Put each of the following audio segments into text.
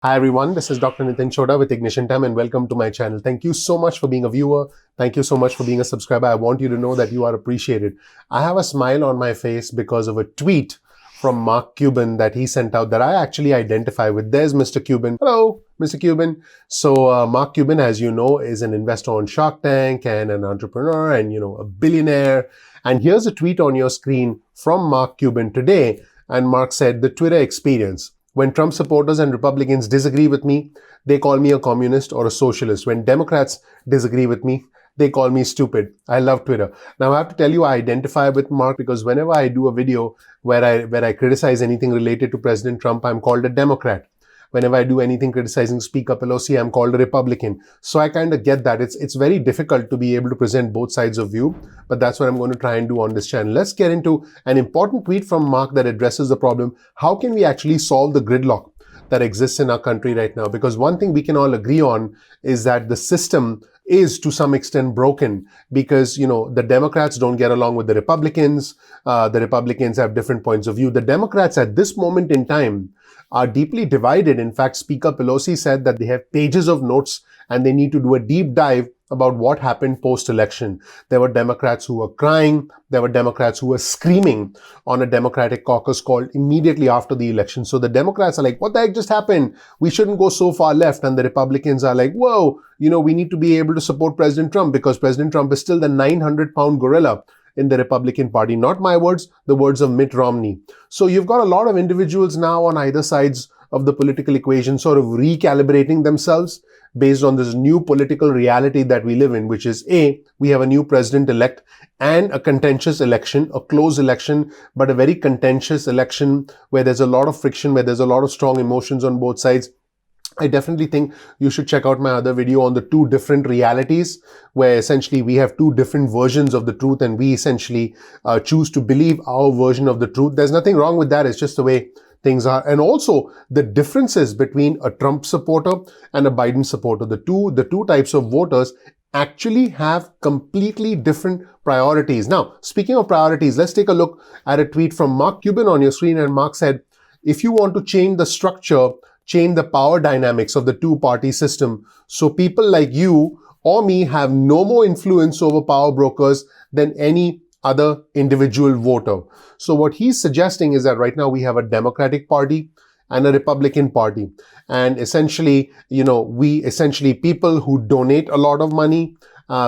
Hi everyone, this is Dr. Nitin Chhoda with Ignition Time and welcome to my channel. Thank you so much for being a viewer. Thank you so much for being a subscriber. I want you to know that you are appreciated. I have a smile on my face because of a tweet from Mark Cuban that he sent out that I actually identify with. There's Mr. Cuban. Hello, Mr. Cuban. So Mark Cuban, as you know, is an investor on Shark Tank and an entrepreneur and, a billionaire. And here's a tweet on your screen from Mark Cuban today. And Mark said, the Twitter experience. When Trump supporters and Republicans disagree with me, they call me a communist or a socialist. When Democrats disagree with me, they call me stupid. I love Twitter. Now I have to tell you, I identify with Mark because whenever I do a video where I criticize anything related to President Trump, I'm called a Democrat. Whenever I do anything criticizing Speaker Pelosi, I'm called a Republican. So I kind of get that. It's very difficult to be able to present both sides of view, but that's what I'm going to try and do on this channel. Let's get into an important tweet from Mark that addresses the problem. How can we actually solve the gridlock that exists in our country right now? Because one thing we can all agree on is that the system is to some extent broken because, the Democrats don't get along with the Republicans. The Republicans have different points of view. The Democrats at this moment in time are deeply divided. In fact, Speaker Pelosi said that they have pages of notes and they need to do a deep dive about what happened post-election. There were Democrats who were crying. There were Democrats who were screaming on a Democratic caucus call immediately after the election. So the Democrats are like, what the heck just happened? We shouldn't go so far left. And the Republicans are like, whoa, we need to be able to support President Trump because President Trump is still the 900-pound gorilla in the Republican Party. Not my words, the words of Mitt Romney. So you've got a lot of individuals now on either sides of the political equation sort of recalibrating themselves based on this new political reality that we live in, which is A, we have a new president-elect and a contentious election, a close election, but a very contentious election where there's a lot of friction, where there's a lot of strong emotions on both sides. I definitely think you should check out my other video on the two different realities, where essentially we have two different versions of the truth and we essentially choose to believe our version of the truth. There's nothing wrong with that. It's just the way things are. And also the differences between a Trump supporter and a Biden supporter. The two types of voters actually have completely different priorities. Now, speaking of priorities, let's take a look at a tweet from Mark Cuban on your screen. And Mark said, if you want to change the structure, change the power dynamics of the two-party system so people like you or me have no more influence over power brokers than any other individual voter. So what he's suggesting is that right now we have a Democratic Party and a Republican Party. And essentially, people who donate a lot of money,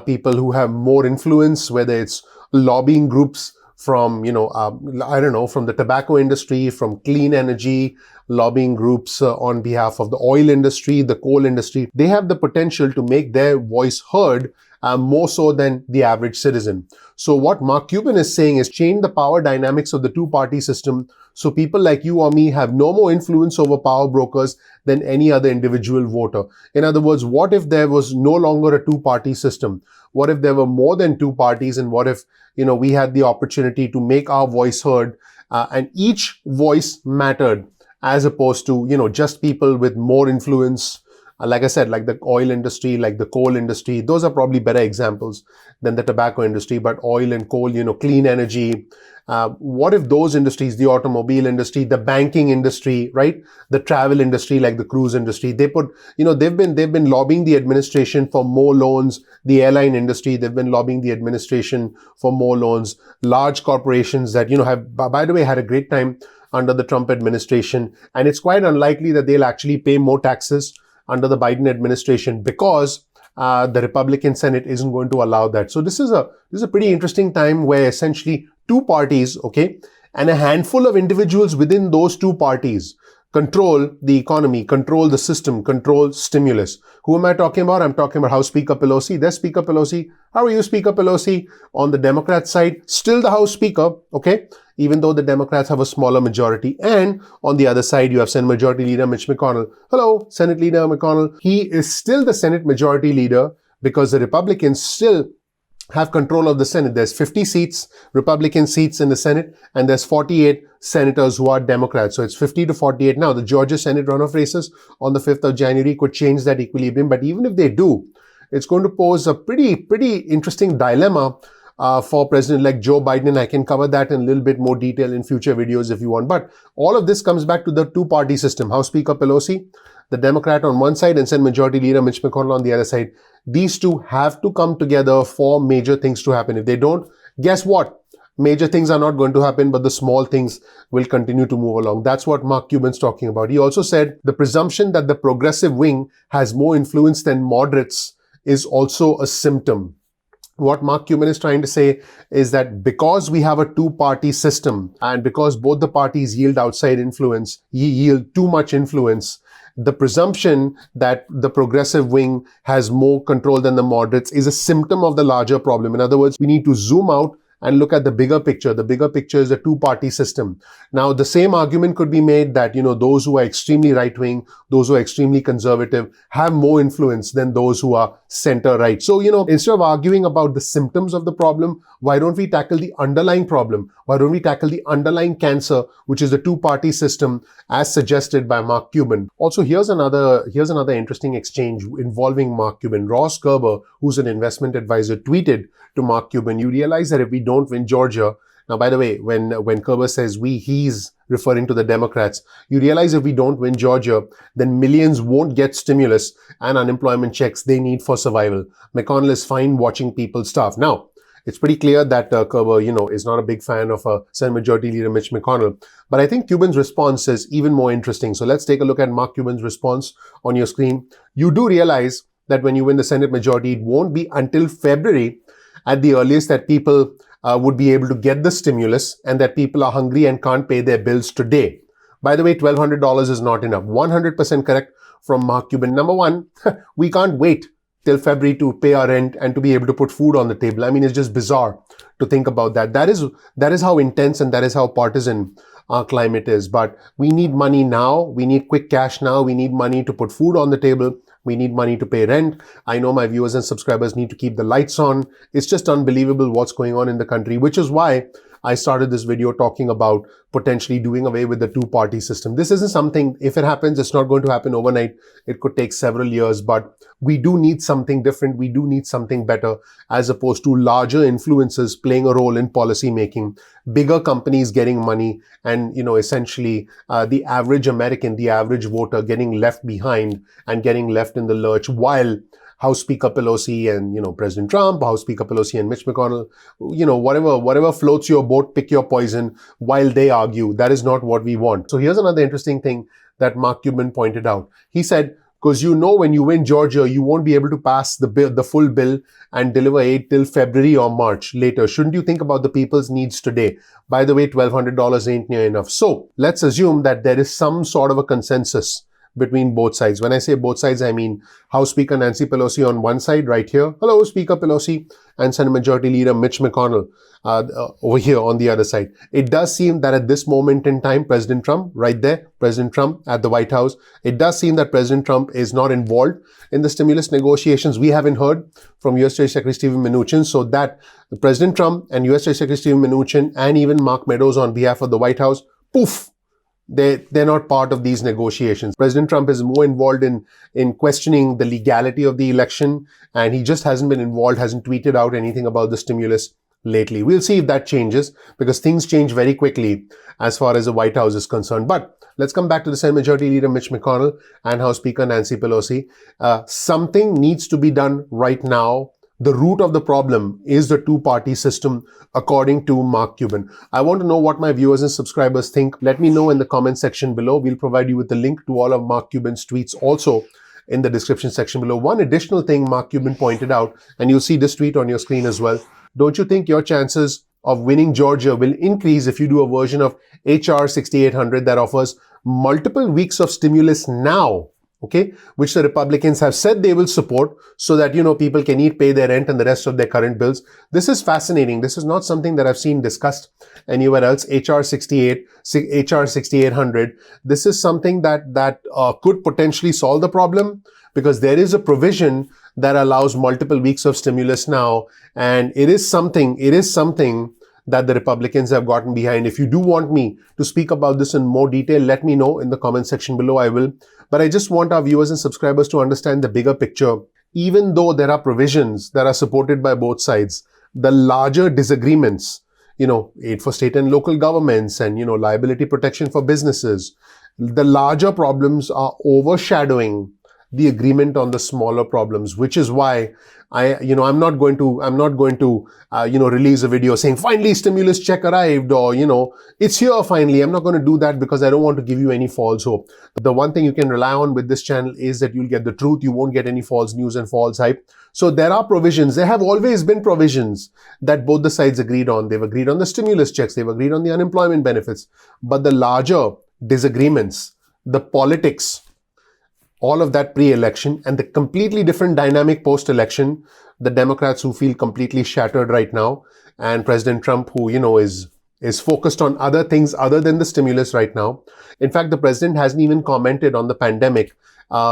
people who have more influence, whether it's lobbying groups from, from the tobacco industry, from clean energy, lobbying groups on behalf of the oil industry, the coal industry, they have the potential to make their voice heard more so than the average citizen. So what Mark Cuban is saying is change the power dynamics of the two-party system so people like you or me have no more influence over power brokers than any other individual voter. In other words, what if there was no longer a two-party system? What if there were more than two parties? And what if, we had the opportunity to make our voice heard and each voice mattered as opposed to, just people with more influence. Like I said, like the oil industry, like the coal industry, those are probably better examples than the tobacco industry, but oil and coal, clean energy. What if those industries, the automobile industry, the banking industry, right? The travel industry, like the cruise industry, they've been lobbying the administration for more loans. The airline industry, they've been lobbying the administration for more loans. Large corporations that, have, by the way, had a great time under the Trump administration. And it's quite unlikely that they'll actually pay more taxes under the Biden administration because the Republican Senate isn't going to allow that. So this is a pretty interesting time where essentially two parties, okay, and a handful of individuals within those two parties control the economy, control the system, control stimulus. Who am I talking about? I'm talking about House Speaker Pelosi. There's Speaker Pelosi. How are you, Speaker Pelosi? On the Democrat side, still the House Speaker, okay? Even though the Democrats have a smaller majority. And on the other side, you have Senate Majority Leader Mitch McConnell. Hello, Senate Leader McConnell. He is still the Senate Majority Leader because the Republicans still have control of the Senate. There's 50 seats, Republican seats in the Senate, and there's 48 senators who are Democrats. So it's 50 to 48. Now, the Georgia Senate runoff races on the 5th of January could change that equilibrium. But even if they do, it's going to pose a pretty interesting dilemma for President-elect Joe Biden. I can cover that in a little bit more detail in future videos if you want. But all of this comes back to the two-party system. House Speaker Pelosi, the Democrat on one side and Senate Majority Leader Mitch McConnell on the other side. These two have to come together for major things to happen. If they don't, guess what? Major things are not going to happen, but the small things will continue to move along. That's what Mark Cuban's talking about. He also said the presumption that the progressive wing has more influence than moderates is also a symptom. What Mark Cuban is trying to say is that because we have a two-party system and because both the parties yield outside influence, yield too much influence, the presumption that the progressive wing has more control than the moderates is a symptom of the larger problem. In other words, we need to zoom out and look at the bigger picture. The bigger picture is a two-party system. Now, the same argument could be made that, those who are extremely right-wing, those who are extremely conservative have more influence than those who are center-right. So, instead of arguing about the symptoms of the problem, why don't we tackle the underlying problem? Why don't we tackle the underlying cancer, which is the two-party system as suggested by Mark Cuban? Also, here's another interesting exchange involving Mark Cuban. Ross Gerber, who's an investment advisor, tweeted to Mark Cuban, you realize that if we don't win Georgia, now, by the way, when Kerber says he's referring to the Democrats, you realize if we don't win Georgia, then millions won't get stimulus and unemployment checks they need for survival. McConnell is fine watching people starve. Now, it's pretty clear that Kerber, is not a big fan of Senate Majority Leader Mitch McConnell. But I think Cuban's response is even more interesting. So let's take a look at Mark Cuban's response on your screen. You do realize that when you win the Senate majority, it won't be until February at the earliest that people would be able to get the stimulus and that people are hungry and can't pay their bills today. By the way, $1,200 is not enough. 100% correct from Mark Cuban. Number one, we can't wait till February to pay our rent and to be able to put food on the table. I mean, it's just bizarre to think about that. That is how intense and that is how partisan our climate is. But we need money now. We need quick cash now. We need money to put food on the table. We need money to pay rent. I know my viewers and subscribers need to keep the lights on. It's just unbelievable what's going on in the country, which is why I started this video talking about potentially doing away with the two-party system. This isn't something, if it happens, it's not going to happen overnight. It could take several years, but we do need something different. We do need something better as opposed to larger influences playing a role in policy making, bigger companies getting money, and, essentially the average American, the average voter getting left behind and getting left in the lurch while House Speaker Pelosi and, President Trump, House Speaker Pelosi and Mitch McConnell, whatever floats your boat, pick your poison while they argue. That is not what we want. So here's another interesting thing that Mark Cuban pointed out. He said, because when you win Georgia, you won't be able to pass the full bill and deliver aid till February or March later. Shouldn't you think about the people's needs today? By the way, $1,200 ain't near enough. So let's assume that there is some sort of a consensus between both sides. When I say both sides, I mean House Speaker Nancy Pelosi on one side right here. Hello, Speaker Pelosi, and Senate Majority Leader Mitch McConnell over here on the other side. It does seem that at this moment in time, President Trump, right there, President Trump at the White House, it does seem that President Trump is not involved in the stimulus negotiations. We haven't heard from U.S. Treasury Secretary Steven Mnuchin, so that President Trump and U.S. Treasury Secretary Steven Mnuchin and even Mark Meadows on behalf of the White House, poof, they're not part of these negotiations. President Trump is more involved in questioning the legality of the election, and he just hasn't been involved, hasn't tweeted out anything about the stimulus lately. We'll see if that changes, because things change very quickly as far as the White House is concerned. But let's come back to the Senate Majority Leader Mitch McConnell and House Speaker Nancy Pelosi. Something needs to be done right now. The root of the problem is the two-party system, according to Mark Cuban. I want to know what my viewers and subscribers think. Let me know in the comment section below. We'll provide you with the link to all of Mark Cuban's tweets also in the description section below. One additional thing Mark Cuban pointed out, and you'll see this tweet on your screen as well. Don't you think your chances of winning Georgia will increase if you do a version of HR 6800 that offers multiple weeks of stimulus now? Okay, which the Republicans have said they will support so that, people can pay their rent and the rest of their current bills. This is fascinating. This is not something that I've seen discussed anywhere else. HR 6800. This is something that could potentially solve the problem, because there is a provision that allows multiple weeks of stimulus now. And it is something that the Republicans have gotten behind. If you do want me to speak about this in more detail, let me know in the comment section below. I will. But I just want our viewers and subscribers to understand the bigger picture. Even though there are provisions that are supported by both sides, the larger disagreements, aid for state and local governments and, liability protection for businesses the larger problems are overshadowing the agreement on the smaller problems, which is why I'm not going to release a video saying finally stimulus check arrived, or it's here finally. I'm not going to do that because I don't want to give you any false hope. The one thing you can rely on with this channel is that you'll get the truth. You won't get any false news and false hype. So there are provisions. There have always been provisions that both the sides agreed on. They've agreed on the stimulus checks. They've agreed on the unemployment benefits. But the larger disagreements, the politics, all of that pre-election, and the completely different dynamic post-election, the Democrats who feel completely shattered right now, and President Trump who, is focused on other things other than the stimulus right now. In fact, the president hasn't even commented on the pandemic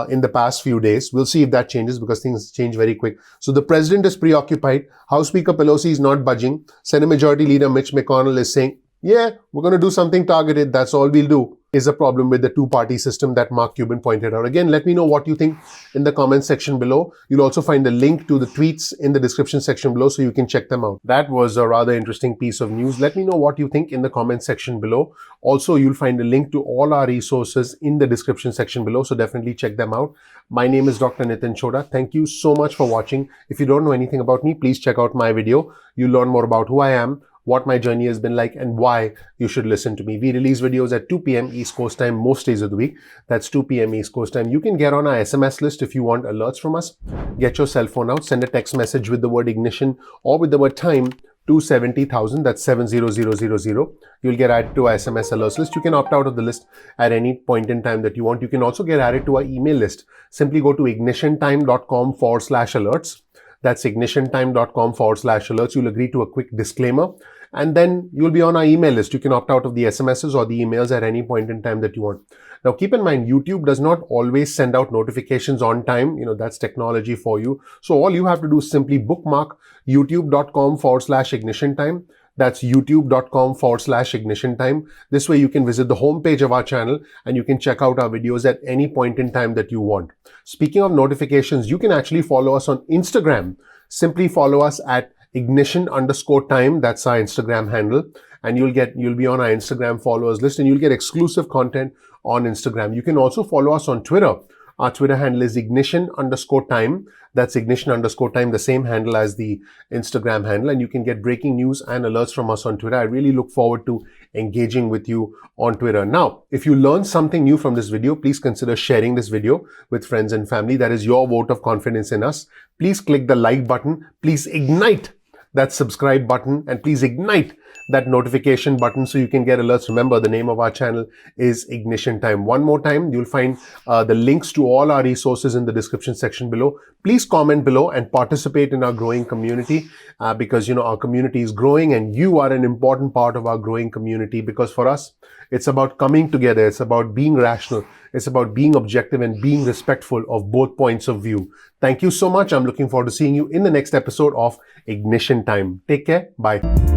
in the past few days. We'll see if that changes because things change very quick. So the president is preoccupied. House Speaker Pelosi is not budging. Senate Majority Leader Mitch McConnell is saying, yeah, we're going to do something targeted. That's all we'll do. Is a problem with the two-party system that Mark Cuban pointed out. Again, let me know what you think in the comment section below. You'll also find a link to the tweets in the description section below so you can check them out. That was a rather interesting piece of news. Let me know what you think in the comment section below. Also, you'll find a link to all our resources in the description section below, so definitely check them out. My name is Dr. Nitin Chhoda. Thank you so much for watching. If you don't know anything about me, please check out my video. You'll learn more about who I am, what my journey has been like, and why you should listen to me. We release videos at 2 p.m. East Coast time most days of the week. That's 2 p.m. East Coast time. You can get on our SMS list if you want alerts from us. Get your cell phone out, send a text message with the word ignition or with the word time to 70,000. That's 70000. You'll get added to our SMS alerts list. You can opt out of the list at any point in time that you want. You can also get added to our email list. Simply go to ignitiontime.com/alerts. That's ignitiontime.com/alerts. You'll agree to a quick disclaimer, and then you'll be on our email list. You can opt out of the SMSs or the emails at any point in time that you want. Now, keep in mind, YouTube does not always send out notifications on time. That's technology for you. So all you have to do is simply bookmark youtube.com/ignitiontime. That's youtube.com/ignitiontime. This way you can visit the homepage of our channel and you can check out our videos at any point in time that you want. Speaking of notifications, you can actually follow us on Instagram. Simply follow us at ignition_time. That's our Instagram handle. And you'll be on our Instagram followers list and you'll get exclusive content on Instagram. You can also follow us on Twitter. Our Twitter handle is ignition_time. That's ignition_time, the same handle as the Instagram handle. And you can get breaking news and alerts from us on Twitter. I really look forward to engaging with you on Twitter. Now, if you learned something new from this video, please consider sharing this video with friends and family. That is your vote of confidence in us. Please click the like button. Please ignite that subscribe button, and please ignite that notification button so you can get alerts. Remember, the name of our channel is Ignition Time. One more time, you'll find the links to all our resources in the description section below. Please comment below and participate in our growing community because our community is growing and you are an important part of our growing community, because for us, it's about coming together. It's about being rational. It's about being objective and being respectful of both points of view. Thank you so much. I'm looking forward to seeing you in the next episode of Ignition Time. Take care. Bye.